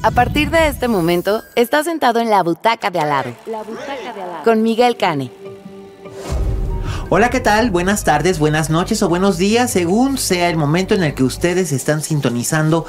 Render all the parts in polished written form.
A partir de este momento, estás sentado en la butaca de al lado. Con Miguel Cane. Hola, ¿qué tal? Buenas tardes, buenas noches o buenos días, según sea el momento en el que ustedes están sintonizando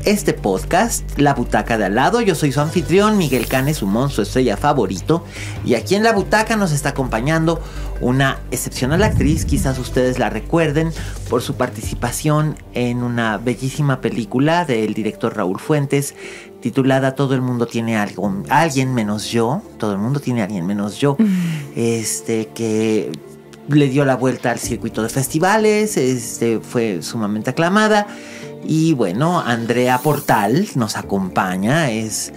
este podcast, La Butaca de Al Lado. Yo soy su anfitrión, Miguel Cane, su monstruo estrella favorito. Y aquí en la butaca nos está acompañando una excepcional actriz. Quizás ustedes la recuerden por su participación en una bellísima película del director Raúl Fuentes, titulada Todo el mundo tiene algo, alguien menos yo. Todo el mundo tiene alguien menos yo. Que le dio la vuelta al circuito de festivales, fue sumamente aclamada. Y bueno, Andrea Portal nos acompaña, es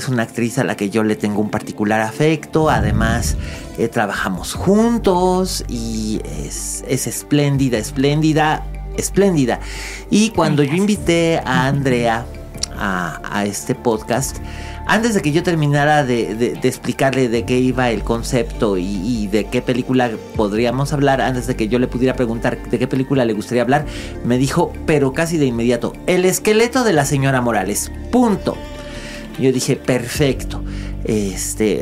una actriz a la que yo le tengo un particular afecto. Además, trabajamos juntos y es espléndida. Y cuando yo invité a Andrea a este podcast, antes de que yo terminara de explicarle de qué iba el concepto y de qué película podríamos hablar, antes de que yo le pudiera preguntar de qué película le gustaría hablar, me dijo, pero casi de inmediato, El esqueleto de la señora Morales, punto. Yo dije, perfecto.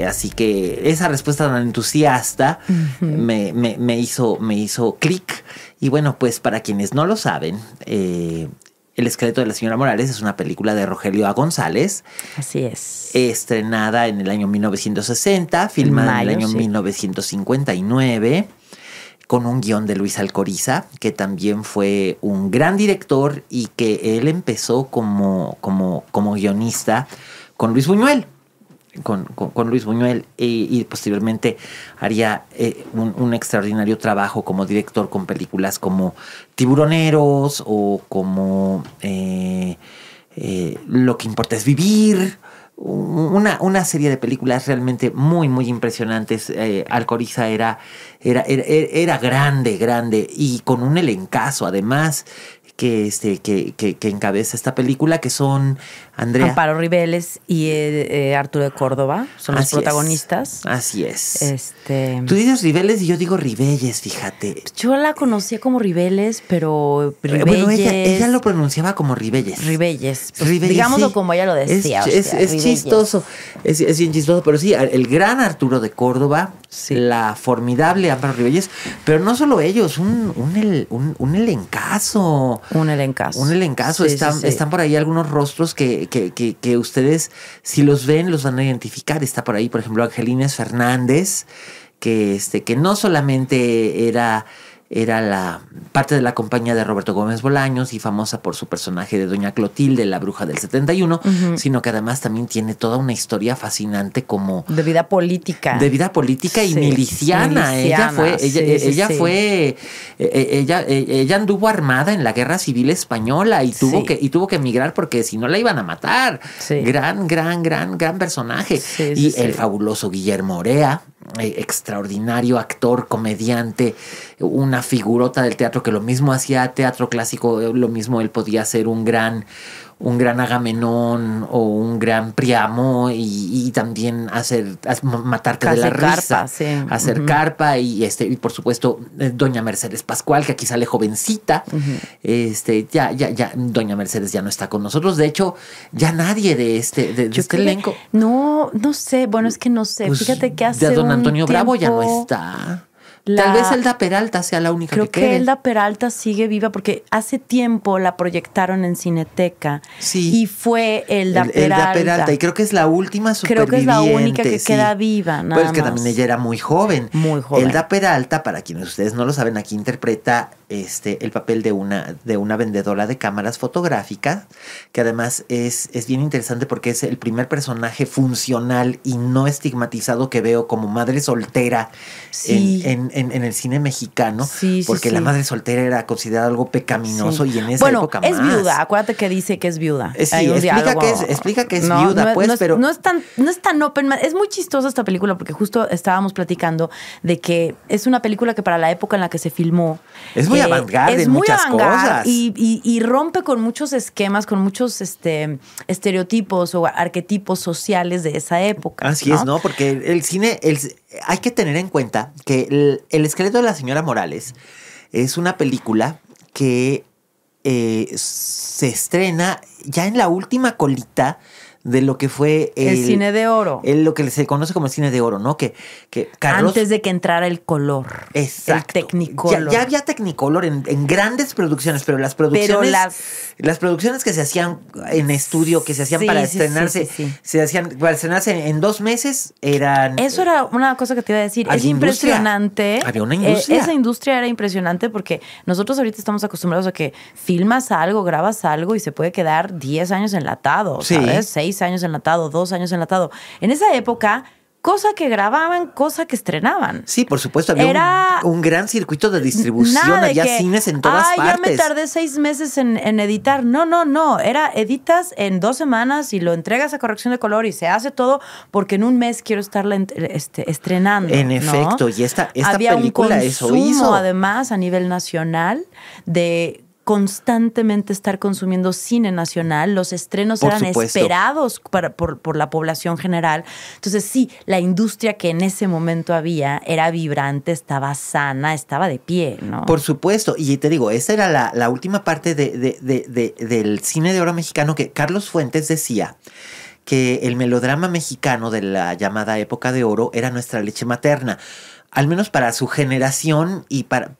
Así que esa respuesta tan entusiasta me hizo clic. Y bueno, pues para quienes no lo saben, El esqueleto de la señora Morales es una película de Rogelio A. González. Así es. Estrenada en el año 1960, filmada en el año 1959, con un guión de Luis Alcoriza, que también fue un gran director y que él empezó como guionista con Luis Buñuel. Con Luis Buñuel y posteriormente haría un extraordinario trabajo como director con películas como Tiburoneros o como Lo que importa es vivir. Una serie de películas realmente muy, muy impresionantes. Alcoriza era grande y con un elencazo además que encabeza esta película, que son Andrea Amparo Ribeles y Arturo de Córdoba son los protagonistas. Así es. Tú dices Ribeles y yo digo Ribelles, fíjate. Yo la conocía como Ribeles, pero Ribelles. Bueno, ella lo pronunciaba como Ribelles. Ribelles. Pues, Ribelles, digámoslo sí, como ella lo decía. Es chistoso. Es bien chistoso, pero sí, el gran Arturo de Córdoba, sí, la formidable Amparo Ribelles, pero no solo ellos, un elencazo. Un elencazo. Sí, están por ahí algunos rostros que ustedes, si los ven, los van a identificar. Está por ahí, por ejemplo, Angelines Fernández, que no solamente era la parte de la compañía de Roberto Gómez Bolaños y famosa por su personaje de Doña Clotilde, la bruja del 71, sino que además también tiene toda una historia fascinante como de vida política y miliciana. Ella anduvo armada en la Guerra Civil Española y tuvo que emigrar porque si no la iban a matar. Sí. Gran personaje. El fabuloso Guillermo Orea, extraordinario actor, comediante, una figurota del teatro que lo mismo hacía teatro clásico, lo mismo él podía ser un gran Agamenón o un gran Priamo y también matarte de la risa, hacer carpa y por supuesto Doña Mercedes Pascual, que aquí sale jovencita. Ya Doña Mercedes ya no está con nosotros, de hecho ya nadie de este elenco. No sé, bueno, es que no sé, pues, fíjate que hace de Don Antonio tiempo, Bravo ya no está. Tal vez Elda Peralta sea la única que quede. Creo que Elda Peralta sigue viva porque hace tiempo la proyectaron en Cineteca. Sí. Y fue Elda Peralta. Y creo que es la última superviviente. Creo que es la única que queda viva, nada pues que más. También ella era muy joven. Muy joven. Elda Peralta, para quienes ustedes no lo saben, aquí interpreta el papel de una vendedora de cámaras fotográficas, que además es bien interesante porque es el primer personaje funcional y no estigmatizado que veo como madre soltera en el cine mexicano, porque la madre soltera era considerada algo pecaminoso y en esa época más. Es viuda, acuérdate que dice que es viuda. Explica que es viuda, pero no es tan open. Es muy chistosa esta película porque justo estábamos platicando de que es una película que para la época en la que se filmó es muy avant-garde en muchas cosas. Y rompe con muchos esquemas, con muchos estereotipos o arquetipos sociales de esa época. Así es, ¿no? Porque el cine, hay que tener en cuenta que el esqueleto de la señora Morales es una película que se estrena ya en la última colita de lo que fue el cine de oro. Lo que se conoce como el cine de oro, ¿no? Que Carlos... Antes de que entrara el color. Exacto. El Technicolor. Ya había Technicolor en grandes producciones, pero las producciones... Las producciones que se hacían en estudio, que se hacían para estrenarse, se hacían para estrenarse en 2 meses, eran... Eso era una cosa que te iba a decir. Es impresionante. Había una industria. Esa industria era impresionante porque nosotros ahorita estamos acostumbrados a que filmas algo, grabas algo y se puede quedar 10 años enlatado, ¿sabes? 6 años enlatado, 2 años enlatado. En esa época... cosa que grababan, cosa que estrenaban. Sí, por supuesto. Había un gran circuito de distribución. Había cines en todas partes. Ya me tardé 6 meses en editar. No. Era editas en 2 semanas y lo entregas a corrección de color y se hace todo porque en un mes quiero estarla estrenando. En efecto. Y esta había película eso hizo. Había un consumo, además, a nivel nacional de... constantemente estar consumiendo cine nacional. Los estrenos eran esperados por la población general. Entonces, sí, la industria que en ese momento había era vibrante, estaba sana, estaba de pie, ¿no? Por supuesto. Y te digo, esa era la última parte del cine de oro mexicano que Carlos Fuentes decía que el melodrama mexicano de la llamada época de oro era nuestra leche materna. Al menos para su generación y para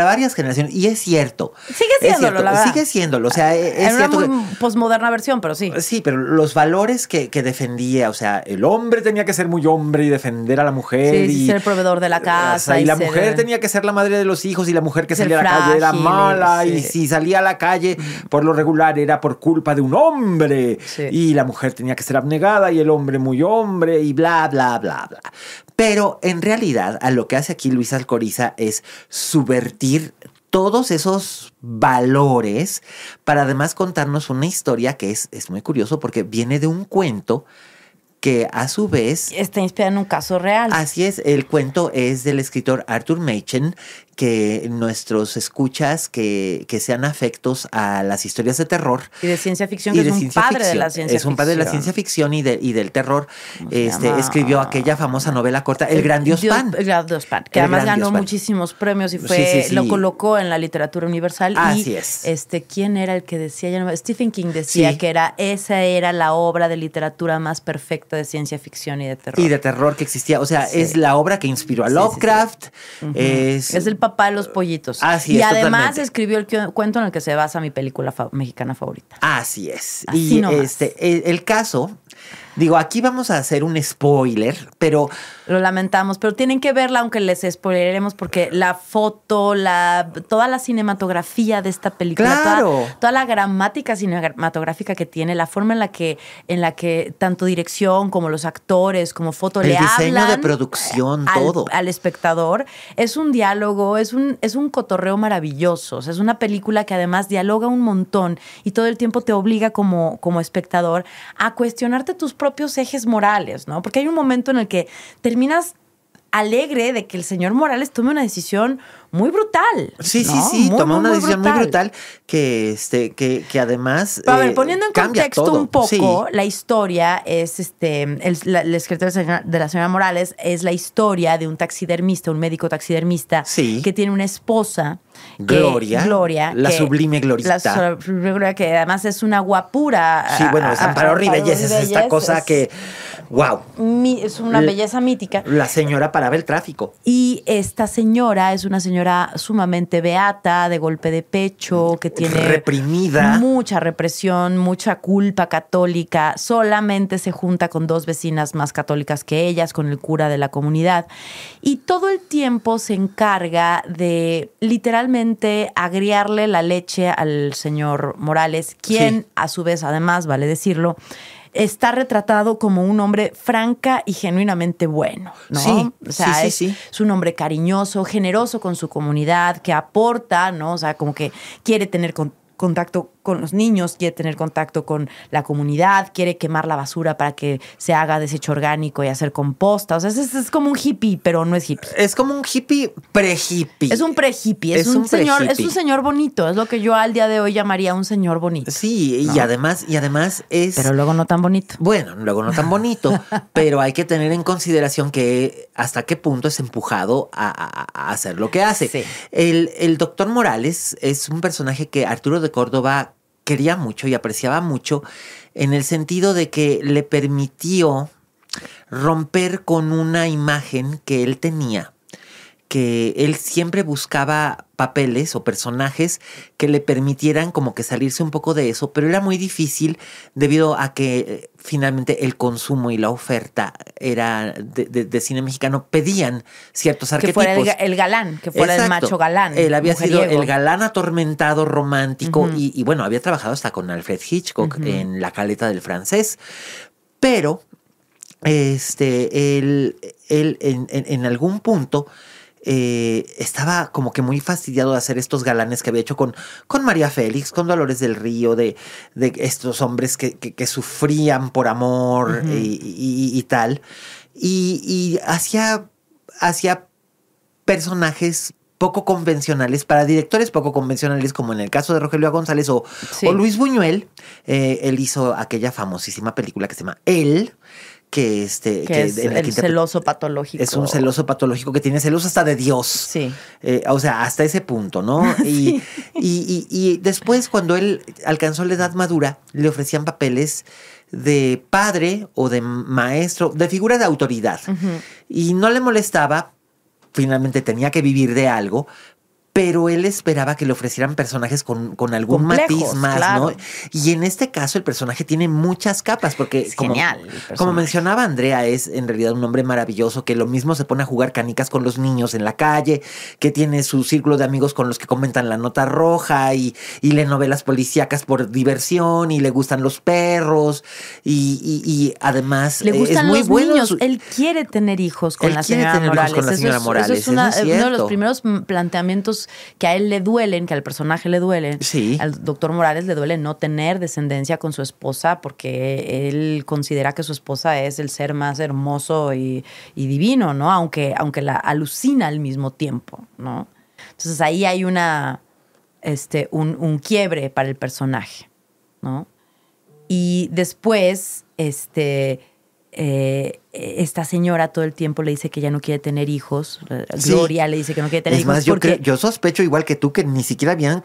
varias generaciones. Y es cierto. Sigue siéndolo, la verdad. Sigue siéndolo. O sea, es una cierto. Muy posmoderna versión, pero sí. Sí, pero los valores que defendía, o sea, el hombre tenía que ser muy hombre y defender a la mujer. Sí, y ser el proveedor de la casa. Y la mujer tenía que ser la madre de los hijos y la mujer que salía a la calle era mala. Sí. Y si salía a la calle, por lo regular, era por culpa de un hombre. Sí. Y la mujer tenía que ser abnegada y el hombre muy hombre y bla, bla, bla, bla. Pero en realidad, a lo que hace aquí Luis Alcoriza es subvertir todos esos valores para además contarnos una historia que es muy curioso porque viene de un cuento que a su vez... está inspirado en un caso real. Así es, el cuento es del escritor Arthur Machen, que nuestros escuchas que sean afectos a las historias de terror. Y de ciencia ficción, que es un padre de la ciencia ficción. Es un padre de la ciencia ficción y del terror. Escribió aquella famosa novela corta, El Gran Dios Pan. El Gran Dios Pan, que además ganó muchísimos premios y lo colocó en la literatura universal. Así es. ¿Quién era el que decía? Stephen King decía que esa era la obra de literatura más perfecta de ciencia ficción y de terror. Y de terror que existía. O sea, es la obra que inspiró a Lovecraft. Es el papá de los pollitos. Así y es, además totalmente. Escribió el cuento en el que se basa mi película mexicana favorita. Así es. Así nomás. El caso... Digo, aquí vamos a hacer un spoiler, pero... Lo lamentamos, pero tienen que verla aunque les spoileremos porque la foto, toda la cinematografía de esta película, claro, toda la gramática cinematográfica que tiene, la forma en la que tanto dirección como los actores, como foto le hablan... El diseño de producción, todo. Al espectador. Es un diálogo, es un cotorreo maravilloso. O sea, es una película que además dialoga un montón y todo el tiempo te obliga como espectador a cuestionarte tus propios ejes morales, ¿no? Porque hay un momento en el que terminas alegre de que el señor Morales tome una decisión muy brutal. Sí, ¿no? Toma una decisión muy brutal que además a ver, poniendo en contexto todo. Un poco, la historia es el escritor de la señora Morales es la historia de un taxidermista, un médico taxidermista que tiene una esposa Gloria, la sublime Glorita. La sublime Gloria, que además es una guapura. Sí, bueno, es Amparo Ribelles, es esta cosa que, wow. Es una belleza mítica. La señora paraba el tráfico. Y esta señora es una señora sumamente beata, de golpe de pecho, que tiene reprimida, mucha represión, mucha culpa católica, solamente se junta con 2 vecinas más católicas que ellas, con el cura de la comunidad, y todo el tiempo se encarga de literalmente agriarle la leche al señor Morales, quien a su vez, además, vale decirlo, está retratado como un hombre franca y genuinamente bueno, ¿no? Sí, o sea, es un hombre cariñoso, generoso con su comunidad, que aporta, ¿no? O sea, como que quiere tener contacto con los niños, quiere tener contacto con la comunidad, quiere quemar la basura para que se haga desecho orgánico y hacer composta. O sea, es como un hippie, pero no es hippie. Es como un hippie pre-hippie. Es un pre-hippie. Es un señor bonito. Es lo que yo al día de hoy llamaría un señor bonito. Sí, ¿no? y además es... Pero luego no tan bonito. Bueno, luego no tan bonito, pero hay que tener en consideración que hasta qué punto es empujado a hacer lo que hace. Sí. El doctor Morales es un personaje que Arturo de Córdoba quería mucho y apreciaba mucho en el sentido de que le permitió romper con una imagen que él tenía, que él siempre buscaba papeles o personajes que le permitieran como que salirse un poco de eso, pero era muy difícil debido a que finalmente el consumo y la oferta era de cine mexicano pedían ciertos arquetipos. Que fuera el galán, que fuera el macho galán. Él había mujeriego. sido el galán atormentado, romántico, y bueno, había trabajado hasta con Alfred Hitchcock en La Caleta del Francés, pero él en algún punto estaba como que muy fastidiado de hacer estos galanes que había hecho con María Félix, con Dolores del Río, de estos hombres que sufrían por amor y tal. Y hacía personajes poco convencionales para directores poco convencionales, como en el caso de Rogelio González o Luis Buñuel. Él hizo aquella famosísima película que se llama Él, que es el celoso patológico. Es un celoso patológico que tiene celos hasta de Dios. Sí. O sea, hasta ese punto, ¿no? Sí. Y después, cuando él alcanzó la edad madura, le ofrecían papeles de padre o de maestro, de figura de autoridad. Y no le molestaba, finalmente tenía que vivir de algo, pero él esperaba que le ofrecieran personajes con algún complejos, matiz más, claro. ¿no? Y en este caso el personaje tiene muchas capas, porque es genial, como mencionaba Andrea, es en realidad un hombre maravilloso que lo mismo se pone a jugar canicas con los niños en la calle, que tiene su círculo de amigos con los que comentan la nota roja y lee novelas policíacas por diversión, y le gustan los perros, y además le gustan es muy los bueno. niños. Él quiere tener hijos con la señora Morales. Eso es uno de los primeros planteamientos que a él le duelen, que al personaje le duelen. Sí. Al doctor Morales le duele no tener descendencia con su esposa, porque él considera que su esposa es el ser más hermoso y divino, ¿no? Aunque la alucina al mismo tiempo, ¿no? Entonces ahí hay un quiebre para el personaje, ¿no? Y después, esta señora todo el tiempo le dice que ya no quiere tener hijos. Gloria le dice que no quiere tener hijos. Es más, yo sospecho igual que tú que ni siquiera habían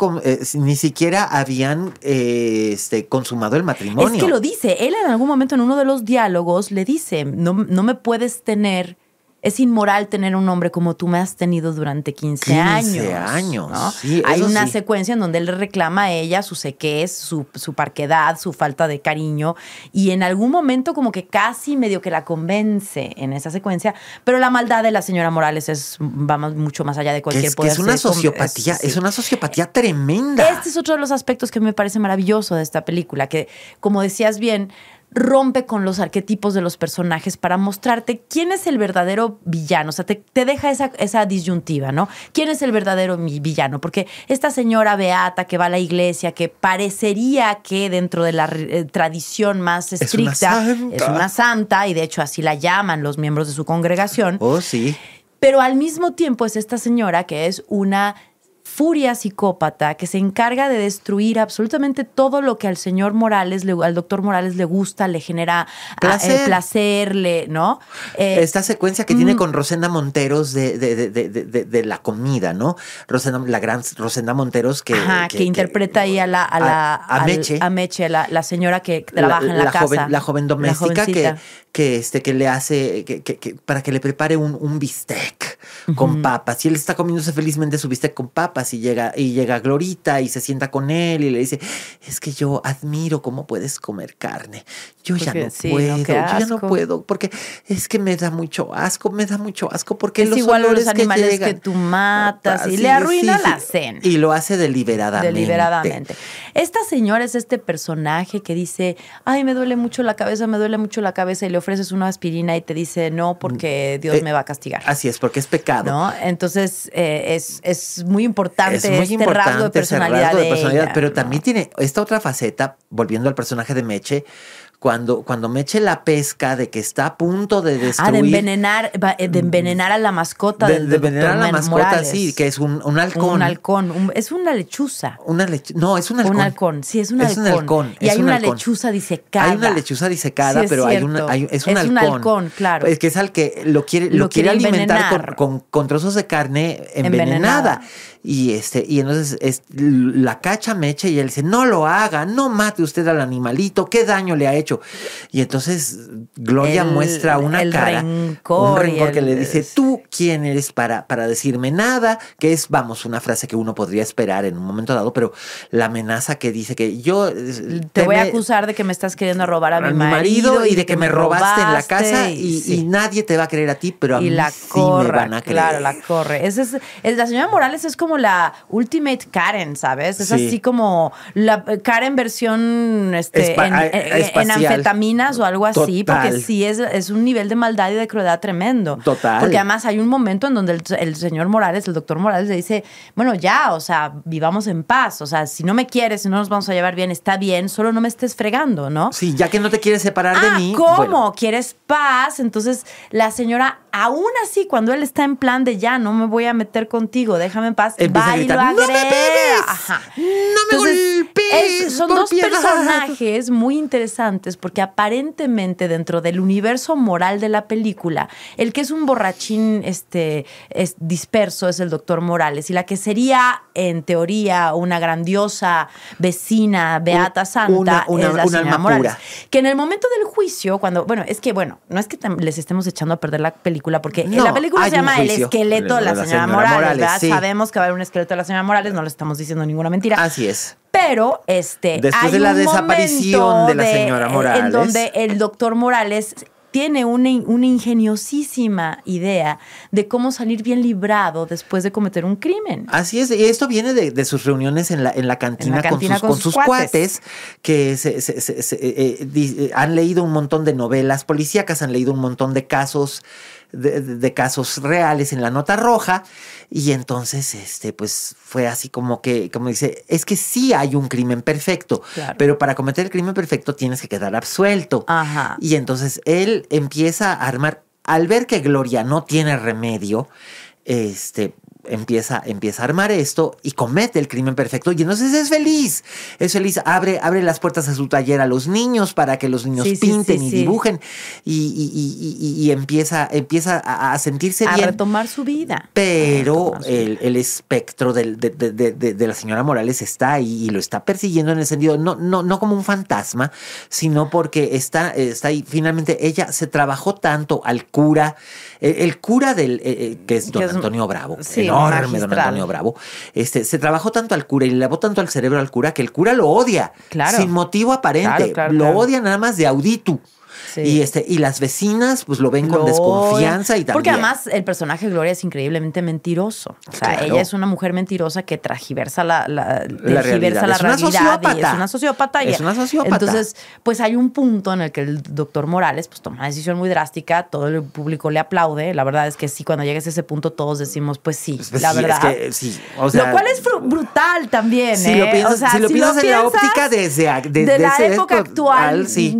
consumado el matrimonio. Es que lo dice. Él en algún momento en uno de los diálogos le dice, no me puedes tener... Es inmoral tener un hombre como tú me has tenido durante 15 años. 15 años, ¿no? sí. Hay una sí. secuencia en donde él le reclama a ella su sequez, su parquedad, su falta de cariño, y en algún momento como que casi medio que la convence en esa secuencia, pero la maldad de la señora Morales va mucho más allá de cualquier poder. Es una sociopatía, es una sociopatía tremenda. Este es otro de los aspectos que me parece maravilloso de esta película, que, como decías bien, rompe con los arquetipos de los personajes para mostrarte quién es el verdadero villano. O sea, te deja esa disyuntiva, ¿no? ¿Quién es el verdadero villano? Porque esta señora beata que va a la iglesia, que parecería que dentro de la tradición más estricta es una santa, y de hecho así la llaman los miembros de su congregación. Oh, sí. Pero al mismo tiempo es esta señora que es una furia psicópata que se encarga de destruir absolutamente todo lo que al señor Morales, al doctor Morales le gusta, le genera placer, ¿no? Esta secuencia que tiene con Rosenda Monteros de la comida, ¿no? La gran Rosenda Monteros que interpreta ahí a Meche, la señora que trabaja en la casa. La joven doméstica que le hace para que le prepare un bistec con papas, y él está comiéndose felizmente su bistec con papas, y llega Glorita y se sienta con él y le dice, es que yo admiro cómo puedes comer carne, yo ya no puedo, porque es que me da mucho asco, porque es los igual a los olores animales que tú matas, y le arruina la cena. Y lo hace deliberadamente. Esta señora es este personaje que dice, ay, me duele mucho la cabeza, y le ofreces una aspirina y te dice, no, porque Dios me va a castigar. Así es, porque es pecado. ¿No? Entonces, es muy importante rasgo de personalidad de ella, pero también tiene esta otra faceta, volviendo al personaje de Meche, cuando Meche la pesca de que está a punto de destruir. De envenenar a la mascota de del envenenar a la doctor mascota, Morales. sí, que es un halcón. Un halcón, es una lechuza. No, es un halcón. Un halcón, sí, es un halcón. Es un halcón. Y hay una halcón. lechuza disecada. Hay una lechuza disecada, Sí, es pero cierto. es un halcón. Es un halcón, claro. Es que es al que lo quiere alimentar envenenar. con trozos de carne envenenada. Y entonces la cacha Meche y él dice, no lo haga, no mate usted al animalito, qué daño le ha hecho. Y entonces Gloria muestra una cara, un rencor que le dice, ¿tú quién eres para decirme nada? Que es, vamos, una frase que uno podría esperar en un momento dado, pero la amenaza que dice que yo te voy a acusar de que me estás queriendo robar a mi marido y de que me robaste en la casa y nadie te va a creer a ti, pero a mí sí me van a creer. Claro, la corre. La señora Morales es como la ultimate Karen, ¿sabes? Es así como la Karen versión en anfetaminas o algo así, porque sí es un nivel de maldad y de crueldad tremendo. Total. Porque además hay un momento en donde el señor Morales, el doctor Morales, le dice, bueno, ya, o sea, vivamos en paz, o sea, si no me quieres, si no nos vamos a llevar bien, está bien, solo no me estés fregando, ¿no? Sí, ya que no te quieres separar de mí. ¿Cómo? Bueno. ¿Quieres paz? Entonces la señora, aún así, cuando él está en plan de ya, no me voy a meter contigo, déjame en paz, va y lo agrega. ¡No me pegues! Ajá. ¡No me golpees! Son dos personajes muy interesantes porque aparentemente dentro del universo moral de la película, el que es un borrachín es disperso es el doctor Morales y la que sería, en teoría, una grandiosa vecina, beata santa, es la señora Morales. Que en el momento del juicio, no es que les estemos echando a perder la película, porque en la película se llama El esqueleto de la señora Morales, ¿verdad? Sí. Sabemos que va a haber un esqueleto de la señora Morales, no le estamos diciendo ninguna mentira. Así es. Pero después hay de la un desaparición de la señora Morales, en donde el doctor Morales tiene una ingeniosísima idea de cómo salir bien librado después de cometer un crimen. Así es, y esto viene de sus reuniones en la cantina con sus cuates, que han leído un montón de novelas policíacas, han leído un montón de casos de casos reales en la nota roja, y entonces pues fue así como dice, es que sí hay un crimen perfecto, claro, pero para cometer el crimen perfecto tienes que quedar absuelto. Ajá. Y entonces él empieza a armar, al ver que Gloria no tiene remedio, empieza a armar esto y comete el crimen perfecto, y entonces es feliz, abre las puertas a su taller a los niños para que los niños pinten y dibujen, y empieza a sentirse bien, a retomar su vida. Pero el espectro de la señora Morales está ahí y lo está persiguiendo, en el sentido, no como un fantasma, sino porque está ahí. Finalmente ella se trabajó tanto al cura, el cura que es don Antonio Bravo, sí, enorme magistral. don Antonio Bravo, se trabajó tanto al cura y le lavó tanto al cerebro al cura que el cura lo odia, claro, sin motivo aparente, lo odia nada más de auditu. Sí. Y las vecinas pues lo ven con desconfianza y también. Porque además el personaje de Gloria es increíblemente mentiroso. O sea, claro, ella es una mujer mentirosa que tergiversa la realidad. Es una sociópata. Y es una sociópata. Es una sociópata. Entonces, pues hay un punto en el que el doctor Morales pues toma una decisión muy drástica, todo el público le aplaude. La verdad es que sí, cuando llegues a ese punto todos decimos, pues sí, la verdad. Es que, sí, o sea, lo cual es brutal también. Si lo piensas, si lo piensas en la óptica de la época actual, sí.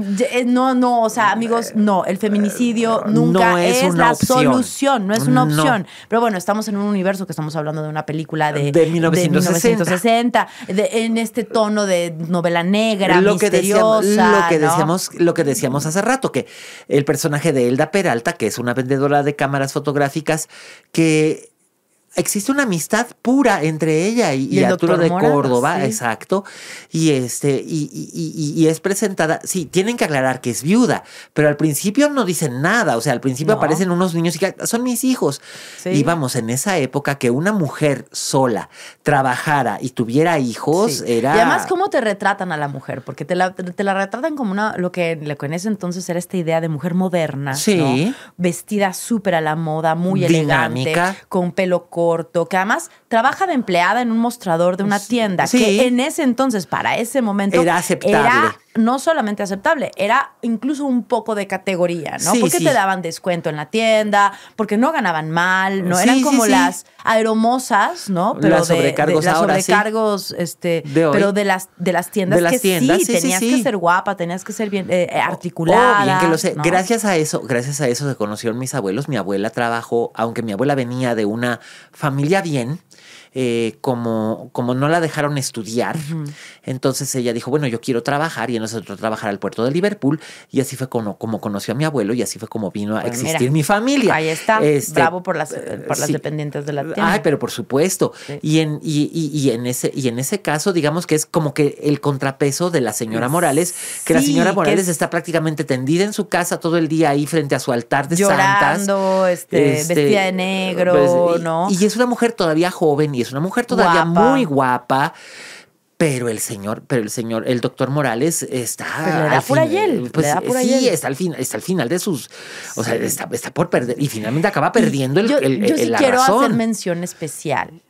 No, o sea, amigos, no, el feminicidio nunca no es la opción. Solución, no es una opción. Pero bueno, estamos en un universo que estamos hablando de una película de 1960, en este tono de novela negra, misteriosa. Lo que decíamos hace rato, que el personaje de Elda Peralta, que es una vendedora de cámaras fotográficas, que existe una amistad pura entre ella y Arturo de Córdoba, sí. Exacto, y es presentada, sí, tienen que aclarar que es viuda, pero al principio no dicen nada, o sea, al principio aparecen unos niños y que son mis hijos, sí. Y vamos, en esa época que una mujer sola trabajara y tuviera hijos, sí. Era... Y además, ¿cómo te retratan a la mujer? Porque te la retratan como lo que en ese entonces era esta idea de mujer moderna, sí. ¿no? Vestida súper a la moda, muy dinámica, elegante, con pelo corto, que además trabaja de empleada en un mostrador de una tienda, sí. Que en ese entonces, para ese momento, era aceptable. Era no solamente aceptable, era incluso un poco de categoría, ¿no? Sí, Porque sí. te daban descuento en la tienda, porque no ganaban mal, ¿no? Sí, Eran sí, como sí. las aeromosas, ¿no? Pero Las sobrecargos las ahora, sí. sobrecargos, De hoy. pero de las tiendas De las que tiendas, sí, sí, sí, tenías sí. que ser guapa, tenías que ser bien articulada. Bien que lo sé. ¿no? Gracias a eso se conocieron mis abuelos. Mi abuela trabajó, aunque mi abuela venía de una familia bien, como no la dejaron estudiar, entonces ella dijo, bueno, yo quiero trabajar, y entonces entró a trabajar al puerto de Liverpool, y así fue como conoció a mi abuelo, y así fue como vino a Pues existir mira, mi familia. Ahí está, bravo por las sí. dependientes de la tienda. Ay, pero por supuesto. Sí. Y en ese caso, digamos que es como que el contrapeso de la señora Morales, que la Sí, señora que Morales es- está prácticamente tendida en su casa todo el día ahí frente a su altar de santas. Llorando, vestida de negro, pues, ¿no? Y es una mujer todavía joven, y es una mujer todavía Guapa. muy guapa. Pero el doctor Morales está. Pues le da al pura fin- hiel, Pues le da pura sí, hiel. está al final de sus. O sea, está por perder. Y finalmente acaba perdiendo yo sí la quiero razón. hacer mención especial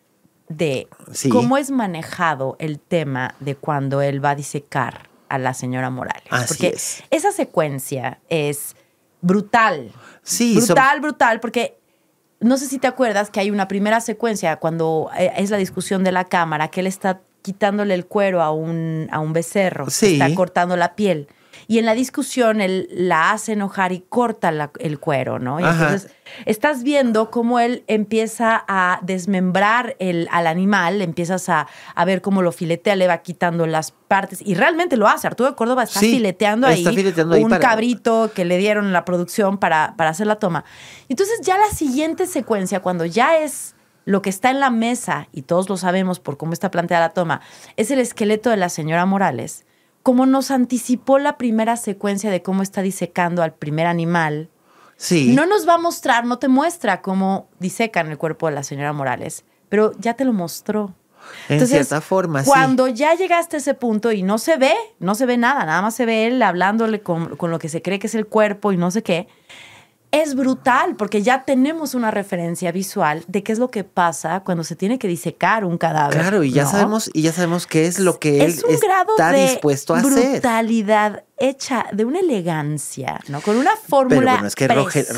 de Sí. cómo es manejado el tema de cuando él va a disecar a la señora Morales. Así porque es. esa secuencia es brutal. Sí, brutal, porque no sé si te acuerdas que hay una primera secuencia cuando es la discusión de la cámara, que él está quitándole el cuero a un becerro, Sí. está cortando la piel. Y en la discusión él la hace enojar y corta el cuero, ¿no? Y Ajá. entonces estás viendo cómo él empieza a desmembrar al animal, empiezas a ver cómo lo filetea, le va quitando las partes. Y realmente lo hace. Arturo de Córdoba está Sí, fileteando está fileteando ahí un para- cabrito que le dieron en la producción para hacer la toma. Entonces ya la siguiente secuencia, cuando ya es lo que está en la mesa, y todos lo sabemos por cómo está planteada la toma, es el esqueleto de la señora Morales. Como nos anticipó la primera secuencia de cómo está disecando al primer animal, Sí. no nos va a mostrar, no te muestra cómo disecan el cuerpo de la señora Morales, pero ya te lo mostró. En cierta forma, sí. Cuando ya llegaste a ese punto y no se ve nada más se ve él hablándole con lo que se cree que es el cuerpo y no sé qué, es brutal porque ya tenemos una referencia visual de qué es lo que pasa cuando se tiene que disecar un cadáver. Claro, y ya ¿no? sabemos qué es lo que él Es un grado está de dispuesto a hacer. brutalidad hecha de una elegancia, ¿no? Con una Pero fórmula bueno, es que preciosa,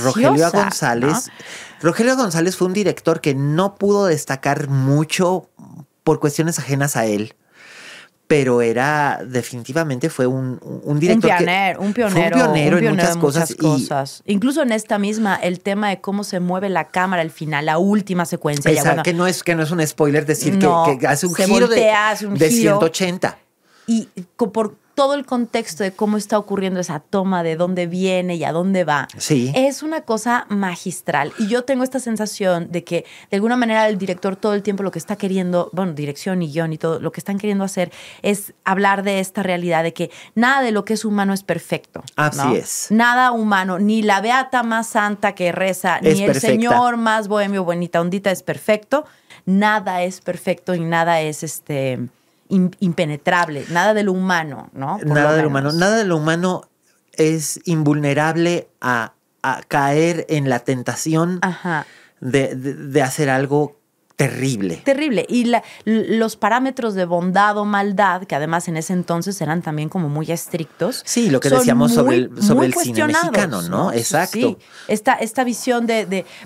Rogelio González fue un director que no pudo destacar mucho por cuestiones ajenas a él. Pero definitivamente fue un director un pionero fue un pionero en muchas de cosas. Incluso en esta misma, el tema de cómo se mueve la cámara al final, la última secuencia. Ya, bueno, que no es un spoiler decir No, que hace un se giro voltea, hace un de giro. 180. y por todo el contexto de cómo está ocurriendo esa toma, de dónde viene y a dónde va. Sí. Es una cosa magistral. Y yo tengo esta sensación de que, de alguna manera, el director todo el tiempo lo que está queriendo, bueno, dirección y guión y todo, lo que están queriendo hacer es hablar de esta realidad de que nada de lo que es humano es perfecto. Así ¿no? es. Nada humano, ni la beata más santa que reza, Es ni el perfecta. señor más bohemio, bonita, ondita es perfecto. Nada es perfecto y nada es impenetrable, nada de lo humano, ¿no? Por Nada lo de lo menos. humano. Nada de lo humano es invulnerable a caer en la tentación Ajá. de hacer algo terrible. Terrible. Y los parámetros de bondad o maldad, que además en ese entonces eran también como muy estrictos. Sí, lo que son decíamos sobre muy el cine cuestionados, mexicano, ¿no? Exacto. Sí. Esta visión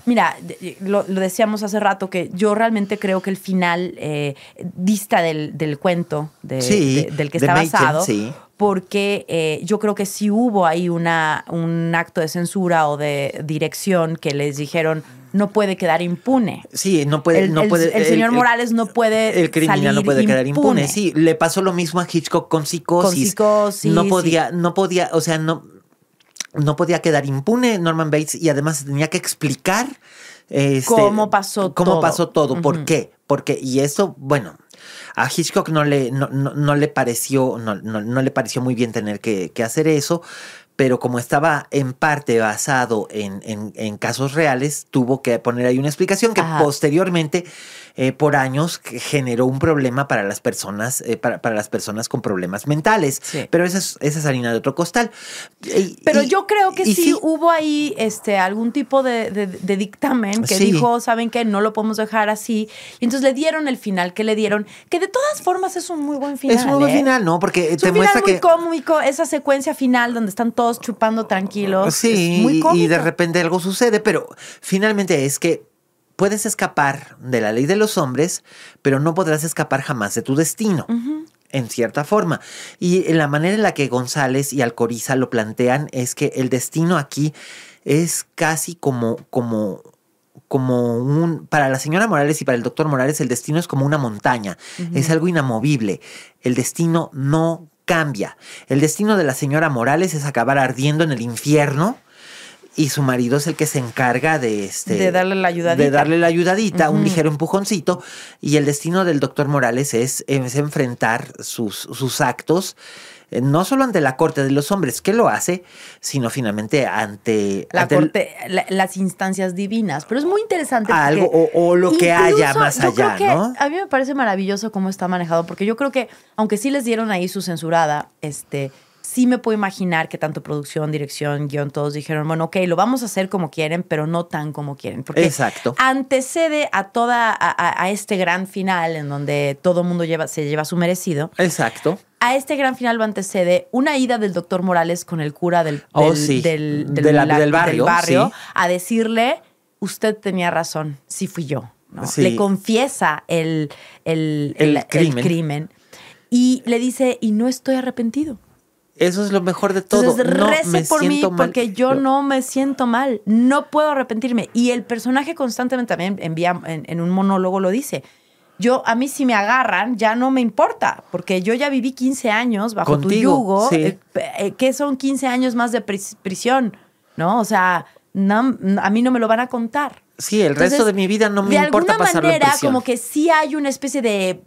mira, lo decíamos hace rato, que yo realmente creo que el final dista del cuento Sí, del que de está Machen, basado. sí. Porque yo creo que sí hubo ahí un acto de censura o de dirección que les dijeron no puede quedar impune. Sí, no puede. El señor Morales no puede. El criminal salir no puede quedar impune. Sí, le pasó lo mismo a Hitchcock con Psicosis. No podía, o sea, no podía quedar impune Norman Bates, y además tenía que explicar cómo pasó todo. ¿Por qué? Porque, y eso, bueno, a Hitchcock no le pareció muy bien tener que hacer eso. pero como estaba en parte basado en casos reales, tuvo que poner ahí una explicación que posteriormente, por años, generó un problema para las personas, para las personas con problemas mentales. Sí. Pero esa es harina de otro costal. Pero yo creo que sí hubo ahí algún tipo de dictamen que dijo, ¿saben qué? No lo podemos dejar así. Y entonces le dieron el final que le dieron, que de todas formas es un muy buen final. Es un muy buen final, ¿no? Porque es te un muestra final muy que... cómico, esa secuencia final donde están todos chupando tranquilos. Sí, es muy cómico. Y de repente algo sucede, pero finalmente es que puedes escapar de la ley de los hombres, pero no podrás escapar jamás de tu destino. En cierta forma. Y la manera en la que González y Alcoriza lo plantean es que el destino aquí es casi como para la señora Morales y para el doctor Morales, el destino es como una montaña. Es algo inamovible. El destino no cambia. El destino de la señora Morales es acabar ardiendo en el infierno. Y su marido es el que se encarga de darle la ayudadita. Un ligero empujoncito. Y el destino del doctor Morales es enfrentar sus actos, no solo ante la corte de los hombres, que lo hace, sino finalmente ante las instancias divinas. Pero es muy interesante. Algo o lo que haya más allá, ¿no? A mí me parece maravilloso cómo está manejado, porque yo creo que, aunque sí les dieron ahí su censurada, sí me puedo imaginar que tanto producción, dirección, guión, todos dijeron, bueno, ok, lo vamos a hacer como quieren, pero no tan como quieren. Porque antecede a este gran final en donde todo el mundo se lleva su merecido. Exacto. A este gran final lo antecede una ida del doctor Morales con el cura del barrio sí. A decirle, usted tenía razón, sí fui yo. ¿No? Sí. Le confiesa el crimen y le dice, y no estoy arrepentido. Eso es lo mejor de todo. Entonces, rece por mí porque yo no me siento mal. No puedo arrepentirme. Y el personaje constantemente también envía, en un monólogo lo dice. A mí si me agarran, ya no me importa. Porque yo ya viví 15 años bajo contigo, tu yugo. Sí. Que son 15 años más de prisión, ¿no? O sea, a mí no me lo van a contar. Sí, el resto de mi vida no me importa pasarlo en prisión. De alguna manera, como que sí hay una especie de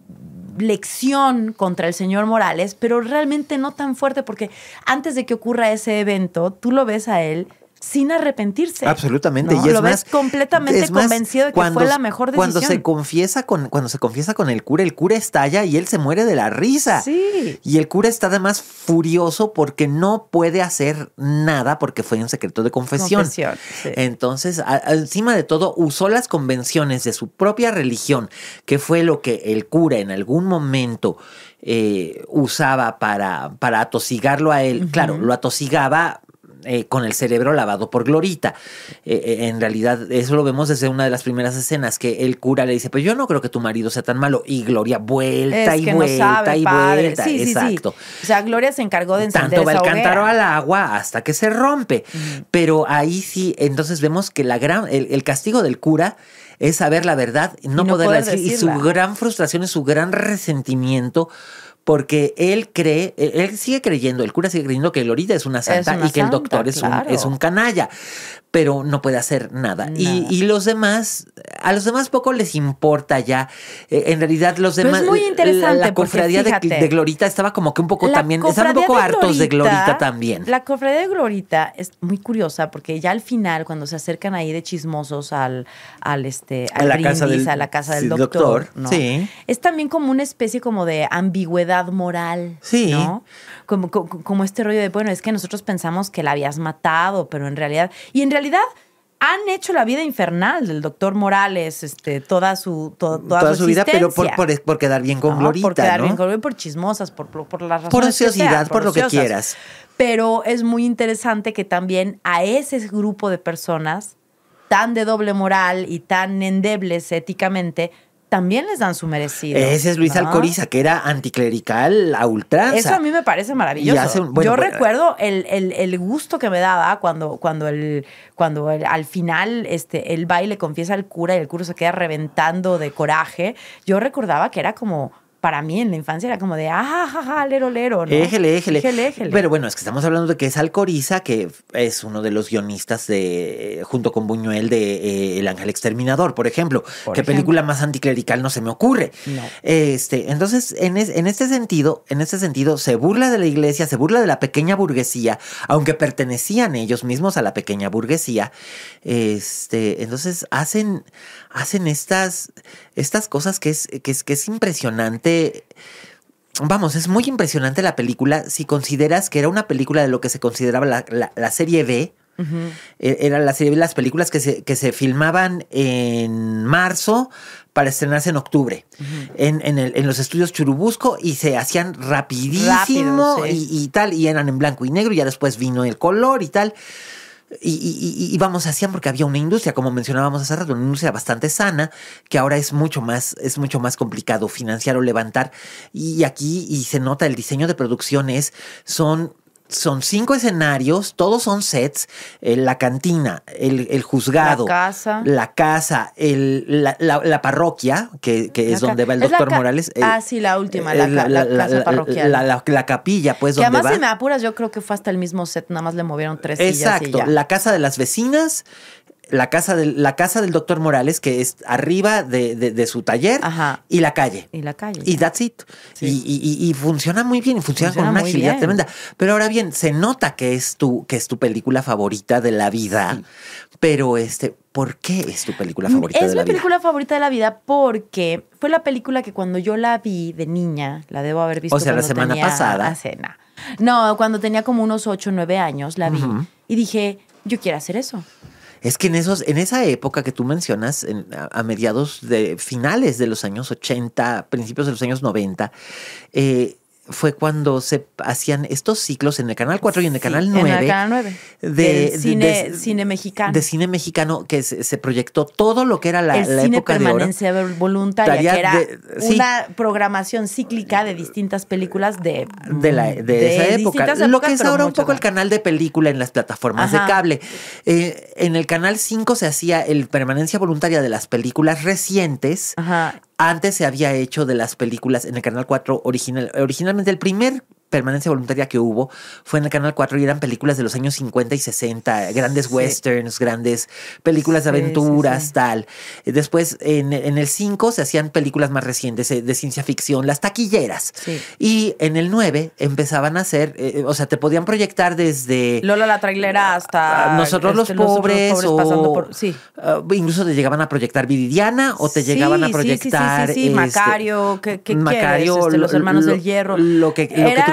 lección contra el señor Morales, pero realmente no tan fuerte, porque antes de que ocurra ese evento, tú lo ves a él sin arrepentirse. Absolutamente. ¿No? Y lo ves completamente convencido de que fue la mejor decisión. Cuando se confiesa con el cura estalla y él se muere de la risa. Sí. Y el cura está además furioso porque no puede hacer nada porque fue un secreto de confesión. Sí. Entonces, encima de todo, usó las convenciones de su propia religión, que fue lo que el cura en algún momento usaba para atosigarlo a él. Claro, lo atosigaba con el cerebro lavado por Glorita. En realidad, eso lo vemos desde una de las primeras escenas, que el cura le dice, pues yo no creo que tu marido sea tan malo. Y Gloria vuelta y vuelta y vuelta. Sí, exacto. Sí. O sea, Gloria se encargó de encender tanto va esa el cántaro hoguera al agua hasta que se rompe. Pero ahí sí, entonces vemos que el castigo del cura es saber la verdad y no poderla decir. Y su gran frustración es su gran resentimiento, porque él sigue creyendo, el cura sigue creyendo que Glorita es una santa y que el doctor es un canalla, pero no puede hacer nada. Y a los demás poco les importa ya. En realidad los demás, pero es muy interesante, la cofradía de Glorita estaba como que un poco también, estaban un poco hartos de Glorita también. La cofradía de Glorita es muy curiosa porque ya al final, cuando se acercan ahí de chismosos al brindis, a la casa del doctor, ¿no? Sí. Es también como una especie como de ambigüedad moral, sí. ¿no? Como este rollo de, bueno, es que nosotros pensamos que la habías matado, pero en realidad han hecho la vida infernal del doctor Morales, toda su vida, pero por quedar bien con Glorita, por quedar ¿no? bien con Glorita, por chismosas, por las razones por ociosidad, por lo que ociosas. quieras. Pero es muy interesante que también a ese grupo de personas tan de doble moral y tan endebles éticamente también les dan su merecido. Ese es Luis Alcoriza, que era anticlerical a ultranza. Eso a mí me parece maravilloso. Yo recuerdo el gusto que me daba cuando al final él va y le confiesa al cura y el cura se queda reventando de coraje. Yo recordaba que era como para mí en la infancia era como de, jaja, lero, lero, ¿no? Éjele. Éjele. Pero bueno, es que estamos hablando de que es Alcoriza, que es uno de los guionistas de, junto con Buñuel, de El Ángel Exterminador, por ejemplo. ¿Qué película más anticlerical no se me ocurre? No. Entonces, en este sentido, se burla de la iglesia, se burla de la pequeña burguesía, aunque pertenecían ellos mismos a la pequeña burguesía. Entonces hacen estas cosas que es impresionante. Vamos, es muy impresionante la película si consideras que era una película de lo que se consideraba la serie B. Uh-huh. Era la serie B, las películas que se filmaban en marzo para estrenarse en octubre. Uh-huh. En los estudios Churubusco, y se hacían rapidísimo. Rápido, sí. y tal, y eran en blanco y negro, y ya después vino el color y tal. Y vamos, hacían porque había una industria, como mencionábamos hace rato, una industria bastante sana, que ahora es mucho más complicado financiar o levantar. Y aquí, y se nota, el diseño de producciones son 5 escenarios, todos son sets, la cantina, el juzgado, la casa, la parroquia, que es donde va el doctor Morales. Sí, la última, la casa parroquial. La capilla, pues, que donde va. Además, si me apuras, yo creo que fue hasta el mismo set, nada más le movieron 3 sillas. Exacto, la casa de las vecinas, la casa del doctor Morales, que es arriba de su taller. Ajá. Y la calle. Y that's it. Sí. Y funciona muy bien, y funciona con una agilidad tremenda. Pero ahora bien, se nota que es tu película favorita de la vida. Sí. Pero ¿por qué es tu película favorita de la vida? Es mi película favorita de la vida porque fue la película que cuando yo la vi de niña, la debo haber visto. O sea, la semana pasada. No, cuando tenía como unos 8 o 9 años la vi. Uh-huh. Y dije, yo quiero hacer eso. Es que en esa época que tú mencionas, a mediados de finales de los años 80, principios de los años 90, fue cuando se hacían estos ciclos en el Canal 4 y en el Canal 9. En el Canal 9. De cine mexicano. De cine mexicano, que se proyectó todo lo que era la época de oro. El cine permanencia voluntaria, que era una programación cíclica de distintas películas de esa época. Lo que es ahora un poco el canal de película en las plataformas de cable. En el Canal 5 se hacía el permanencia voluntaria de las películas recientes. Ajá. Antes se había hecho de las películas en el Canal 4 originalmente. El primer permanencia voluntaria que hubo fue en el Canal 4 y eran películas de los años 50 y 60, grandes westerns, grandes películas de aventuras, tal. Después, en el 5 se hacían películas más recientes de ciencia ficción, las taquilleras. Sí. Y en el 9 empezaban a hacer, o sea, te podían proyectar desde Lola la trailera hasta Nosotros los pobres, o pasando por, sí. Incluso te llegaban a proyectar Viridiana, o te llegaban a proyectar Macario, ¿qué Macario, quieres? Los hermanos del hierro.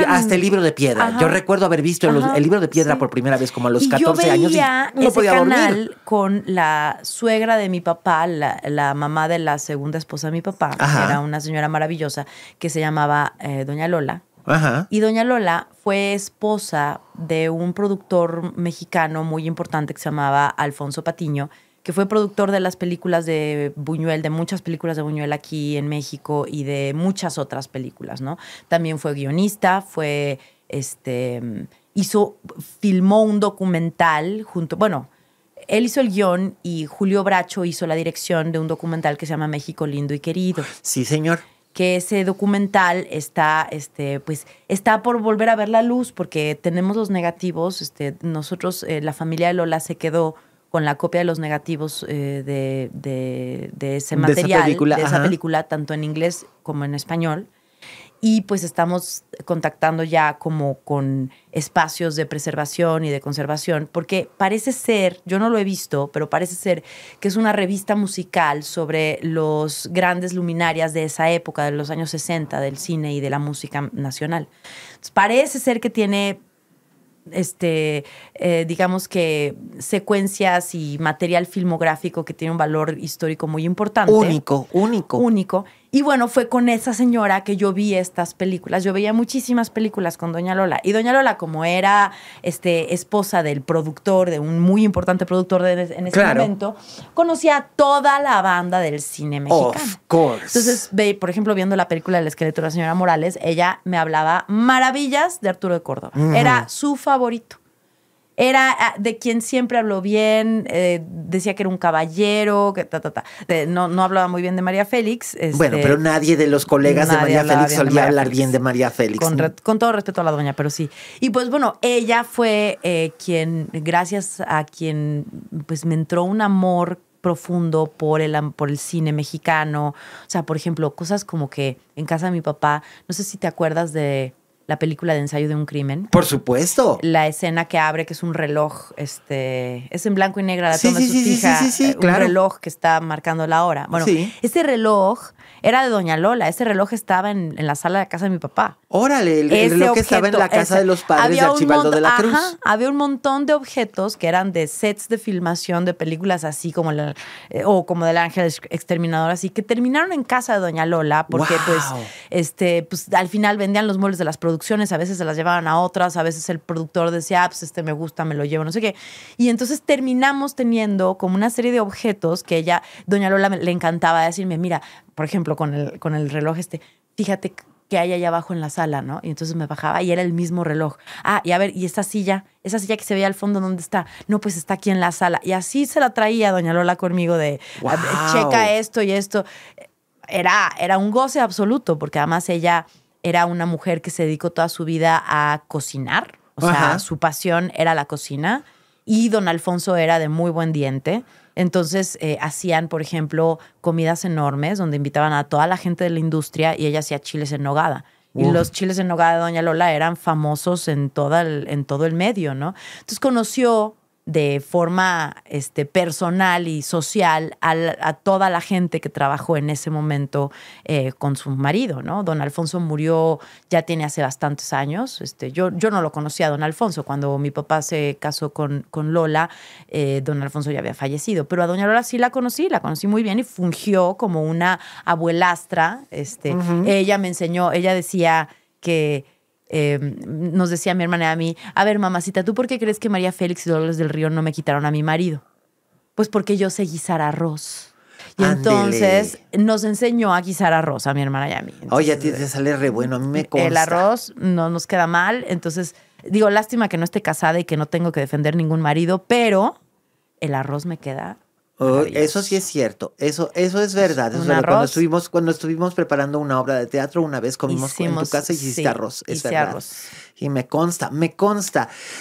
Hasta el libro de piedra. Ajá. Yo recuerdo haber visto el libro de piedra por primera vez como a los 14 años y no podía dormir. Con la suegra de mi papá, la mamá de la segunda esposa de mi papá, que era una señora maravillosa que se llamaba Doña Lola. Ajá. Y Doña Lola fue esposa de un productor mexicano muy importante que se llamaba Alfonso Patiño, que fue productor de las películas de Buñuel, de muchas películas de Buñuel aquí en México y de muchas otras películas, ¿no? También fue guionista, filmó un documental él hizo el guión y Julio Bracho hizo la dirección de un documental que se llama México Lindo y Querido. Sí, señor. Que ese documental está por volver a ver la luz porque tenemos los negativos. Nosotros, la familia de Lola se quedó con la copia de los negativos de ese material, de esa película, tanto en inglés como en español. Y pues estamos contactando ya como con espacios de preservación y de conservación, porque parece ser, yo no lo he visto, pero parece ser que es una revista musical sobre los grandes luminarias de esa época, de los años 60, del cine y de la música nacional. Entonces, parece ser que tiene digamos que secuencias y material filmográfico que tiene un valor histórico muy importante. Único. Y bueno, fue con esa señora que yo vi estas películas. Yo veía muchísimas películas con Doña Lola. Y Doña Lola, como era esposa del productor, de un muy importante productor en ese momento, conocía a toda la banda del cine mexicano. Of course. Entonces, por ejemplo, viendo la película El esqueleto de la señora Morales, ella me hablaba maravillas de Arturo de Córdoba. Uh-huh. Era su favorito. Era de quien siempre habló bien, decía que era un caballero, que no hablaba muy bien de María Félix. Bueno, pero nadie de los colegas de María Félix solía hablar bien de María Félix. Con todo respeto a la doña, pero sí. Y pues bueno, ella fue quien, gracias a quien pues me entró un amor profundo por el cine mexicano. O sea, por ejemplo, cosas como que en casa de mi papá, no sé si te acuerdas de la película de Ensayo de un crimen. Por supuesto. La escena que abre, que es un reloj, es en blanco y negro, la toma de su hija, claro. Un reloj que está marcando la hora. Bueno, ese reloj era de doña Lola. Ese reloj estaba en la sala de la casa de mi papá. Órale, el reloj que estaba en la casa de los padres de Archibaldo de la Cruz. Ajá, había un montón de objetos que eran de sets de filmación de películas así como o como del Ángel Exterminador, así que terminaron en casa de doña Lola porque pues al final vendían los muebles de las producciones, a veces se las llevaban a otras, a veces el productor decía, pues me gusta, me lo llevo, no sé qué. Y entonces terminamos teniendo como una serie de objetos que doña Lola le encantaba decirme, mira, por ejemplo, con el reloj fíjate que hay allá abajo en la sala, ¿no? Y entonces me bajaba y era el mismo reloj. Ah, y a ver, ¿y esa silla que se veía al fondo, dónde está? No, pues está aquí en la sala. Y así se la traía doña Lola conmigo de, checa esto y esto. Era un goce absoluto, porque además ella era una mujer que se dedicó toda su vida a cocinar. O sea, su pasión era la cocina. Y don Alfonso era de muy buen diente. Entonces hacían, por ejemplo, comidas enormes donde invitaban a toda la gente de la industria y ella hacía chiles en nogada. Y los chiles en nogada de doña Lola eran famosos en todo el medio, ¿no? Entonces conoció de forma personal y social a toda la gente que trabajó en ese momento con su marido, ¿no? Don Alfonso murió, ya tiene hace bastantes años. Yo no lo conocía a don Alfonso. Cuando mi papá se casó con Lola, don Alfonso ya había fallecido. Pero a doña Lola sí la conocí muy bien y fungió como una abuelastra. Ella me enseñó, ella decía que nos decía mi hermana y a mí, a ver, mamacita, ¿tú por qué crees que María Félix y Dolores del Río no me quitaron a mi marido? Pues porque yo sé guisar arroz. Y entonces nos enseñó a guisar arroz a mi hermana y a mí. Entonces, oye, a ti te sale re bueno, a mí me consta. El arroz no nos queda mal, entonces digo, lástima que no esté casada y que no tengo que defender ningún marido, pero el arroz me queda... eso sí es cierto, eso es verdad. Cuando estuvimos preparando una obra de teatro, una vez comimos en tu casa y hiciste arroz, es verdad. Arroz. Y me consta.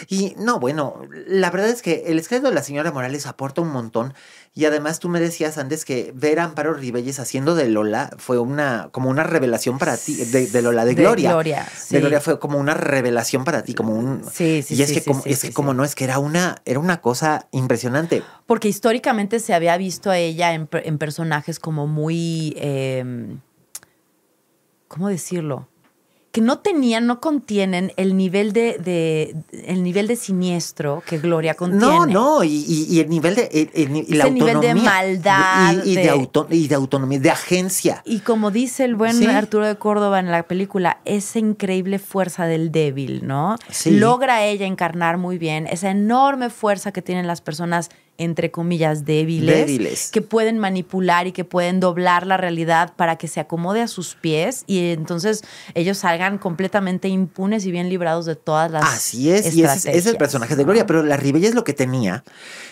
Y no, bueno, la verdad es que el escrito de la señora Morales aporta un montón. Y además tú me decías antes que ver a Amparo Rivelles haciendo de Lola fue como una revelación para ti, de Lola, de Gloria. De Gloria fue como una revelación para ti, como un... Sí. Y es que era una cosa impresionante. Porque históricamente se había visto a ella en personajes como muy... ¿cómo decirlo? Que no contienen el nivel de siniestro que Gloria contiene. No, y el nivel de la autonomía. Nivel de maldad. Y de autonomía, de agencia. Y como dice el buen Arturo de Córdoba en la película, esa increíble fuerza del débil, ¿no? Sí. Logra ella encarnar muy bien esa enorme fuerza que tienen las personas, entre comillas, débiles, que pueden manipular y que pueden doblar la realidad para que se acomode a sus pies y entonces ellos salgan completamente impunes y bien librados de todas las Así es, y ese es el personaje de Gloria. Pero la Rivelles lo que tenía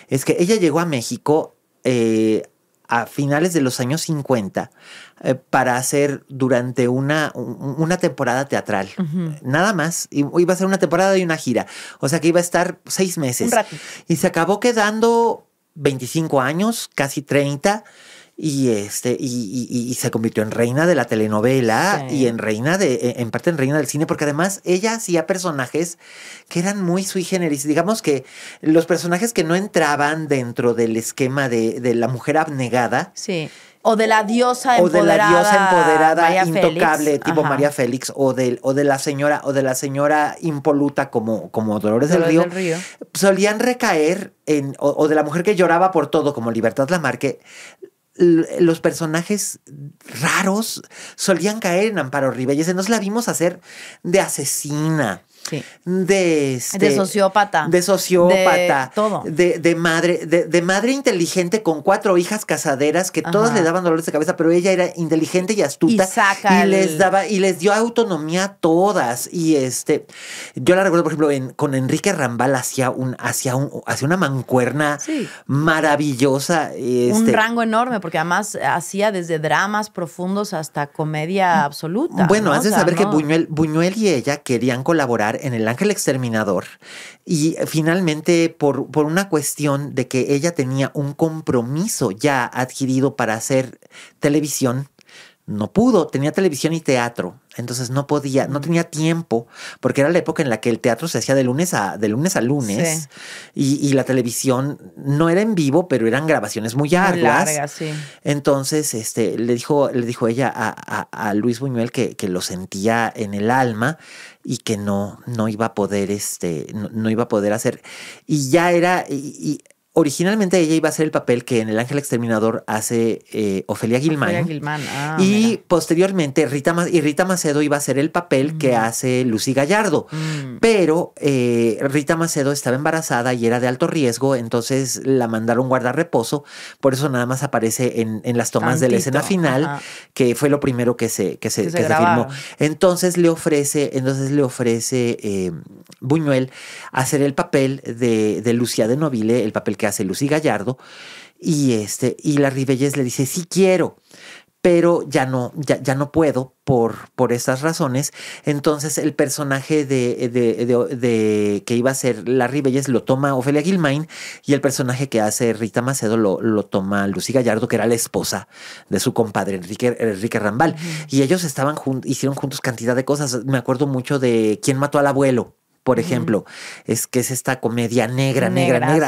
es que ella llegó a México a finales de los años 50 para hacer durante una temporada teatral. Nada más. Iba a ser una temporada y una gira. O sea que iba a estar 6 meses. Un ratito. Y se acabó quedando 25 años, casi 30. Y se convirtió en reina de la telenovela y en parte en reina del cine, porque además ella hacía personajes que eran muy sui generis. Digamos que los personajes que no entraban dentro del esquema de la mujer abnegada. Sí. O de la diosa empoderada María intocable, Félix. Tipo María Félix, o de la señora impoluta como Dolores del Río. Solían recaer o de la mujer que lloraba por todo, como Libertad Lamarque. Los personajes raros solían caer en Amparo Rivelles. Nos la vimos hacer de asesina, Sí. de sociópata. De sociópata. De todo. De madre inteligente con 4 hijas casaderas que todas le daban dolores de cabeza, pero ella era inteligente y astuta. Y les dio autonomía a todas. Y yo la recuerdo, por ejemplo, con Enrique Rambal hacía una mancuerna maravillosa. Un rango enorme, porque además hacía desde dramas profundos hasta comedia absoluta. Bueno, ¿no? has de saber que Buñuel y ella querían colaborar en El Ángel Exterminador y finalmente por una cuestión de que ella tenía un compromiso ya adquirido para hacer televisión, no pudo, tenía televisión y teatro, entonces no podía, no tenía tiempo, porque era la época en la que el teatro se hacía de lunes a lunes, y la televisión no era en vivo, pero eran grabaciones muy arduas. Muy largas, sí. Entonces, le dijo ella a Luis Buñuel que lo sentía en el alma y que no iba a poder, no iba a poder hacer, y ya era, originalmente ella iba a hacer el papel que en El Ángel Exterminador hace Ofelia Guilmán. Y posteriormente Rita Macedo iba a hacer el papel que hace Lucy Gallardo. Pero Rita Macedo estaba embarazada y era de alto riesgo, entonces la mandaron guardar reposo. Por eso nada más aparece en las tomas de la escena final, que fue lo primero que se filmó. Entonces le ofrece Buñuel hacer el papel de Lucía de Nobile, el papel que hace Lucy Gallardo, y la Ribelles le dice, sí quiero, pero ya no puedo por estas razones. Entonces el personaje de que iba a ser la Ribelles lo toma Ofelia Guilmán, y el personaje que hace Rita Macedo lo toma Lucy Gallardo, que era la esposa de su compadre Enrique Rambal. Y ellos hicieron juntos cantidad de cosas. Me acuerdo mucho de ¿Quién mató al abuelo?, por ejemplo, es esta comedia negra,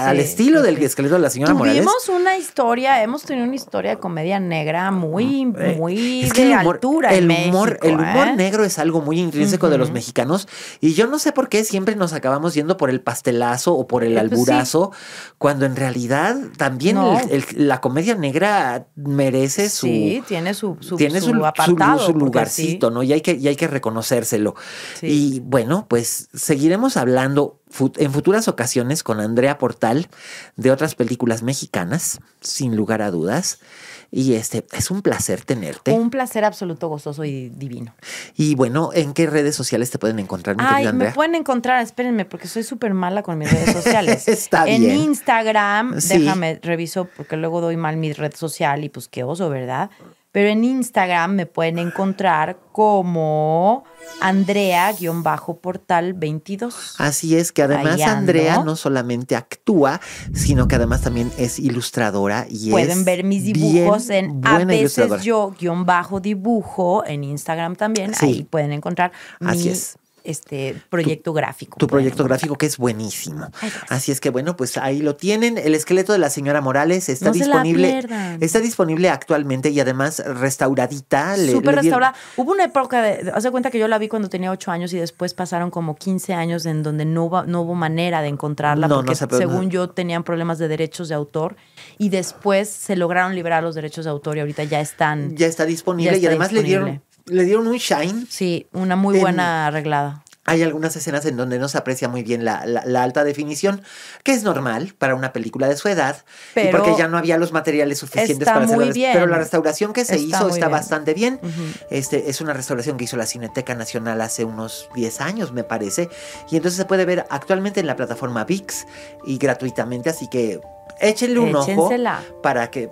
al estilo del esqueleto de la señora Morales. Hemos tenido una historia de comedia negra muy de altura en México. El humor negro es algo muy intrínseco de los mexicanos, y yo no sé por qué siempre nos acabamos yendo por el pastelazo o por el alburazo, cuando en realidad también la comedia negra merece tiene su apartado, su lugarcito, ¿no? Y hay que reconocérselo. Sí. Y bueno, pues seguiremos hablando en futuras ocasiones con Andrea Portal de otras películas mexicanas, sin lugar a dudas. Y es un placer tenerte. Un placer absoluto, gozoso y divino. Y bueno, ¿en qué redes sociales te pueden encontrar, mi querida Andrea? Me pueden encontrar, espérenme, porque soy súper mala con mis redes sociales. Está bien. En Instagram, déjame, reviso, porque luego doy mal mi red social y pues qué oso, ¿verdad? Pero en Instagram me pueden encontrar como Andrea_Portal22. Así es, que además Andrea no solamente actúa, sino que además también es ilustradora. Y pueden ver mis dibujos en A veces yo_dibujo en Instagram también. Sí. Ahí pueden encontrar proyecto gráfico. Tu proyecto gráfico, que es buenísimo. Así es que bueno, pues ahí lo tienen. El esqueleto de la señora Morales está disponible. Está disponible actualmente y además restauradita. Súper restaurada. Hubo una época haz de cuenta que yo la vi cuando tenía 8 años y después pasaron como 15 años en donde no hubo manera de encontrarla porque según yo tenían problemas de derechos de autor, y después se lograron liberar los derechos de autor y ahorita ya está disponible. Y además le dieron un shine. Sí, una muy buena arreglada. Hay algunas escenas en donde no se aprecia muy bien la alta definición, que es normal para una película de su edad, y porque ya no había los materiales suficientes para hacerlo. Pero la restauración que se hizo está bastante bien. Es una restauración que hizo la Cineteca Nacional hace unos 10 años, me parece. Y entonces se puede ver actualmente en la plataforma ViX y gratuitamente, así que échenle un ojo para que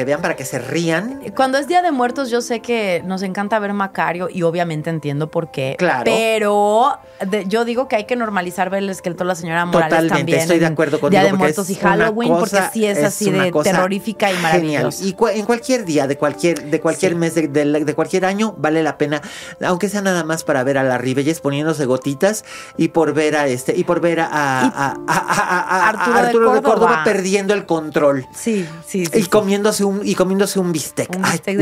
vean, para que se rían. Cuando es Día de Muertos, yo sé que nos encanta ver Macario y obviamente entiendo por qué. Claro. Pero yo digo que hay que normalizar ver el esqueleto de la señora Morales. Totalmente, también. Estoy de acuerdo contigo. Día de Muertos y Halloween, porque sí es así de terrorífica y maravillosa. Y en cualquier día de cualquier mes de cualquier año vale la pena, aunque sea nada más para ver a la Ribelles poniéndose gotitas y por ver a Arturo de Córdoba perdiendo el control. Sí. Y comiéndose un bistec. Un bistec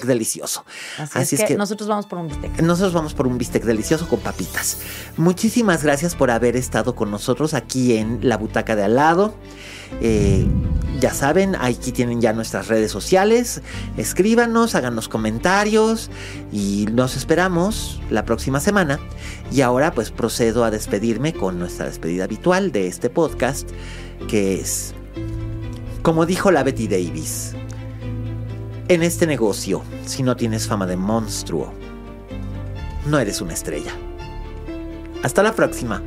delicioso. Así es que nosotros vamos por un bistec. Nosotros vamos por un bistec delicioso con papitas. Muchísimas gracias por haber estado con nosotros aquí en La Butaca de Al Lado. Ya saben, aquí tienen ya nuestras redes sociales. Escríbanos, háganos comentarios y nos esperamos la próxima semana. Y ahora pues procedo a despedirme con nuestra despedida habitual de este podcast, que es, como dijo la Betty Davis: en este negocio, si no tienes fama de monstruo, no eres una estrella. Hasta la próxima.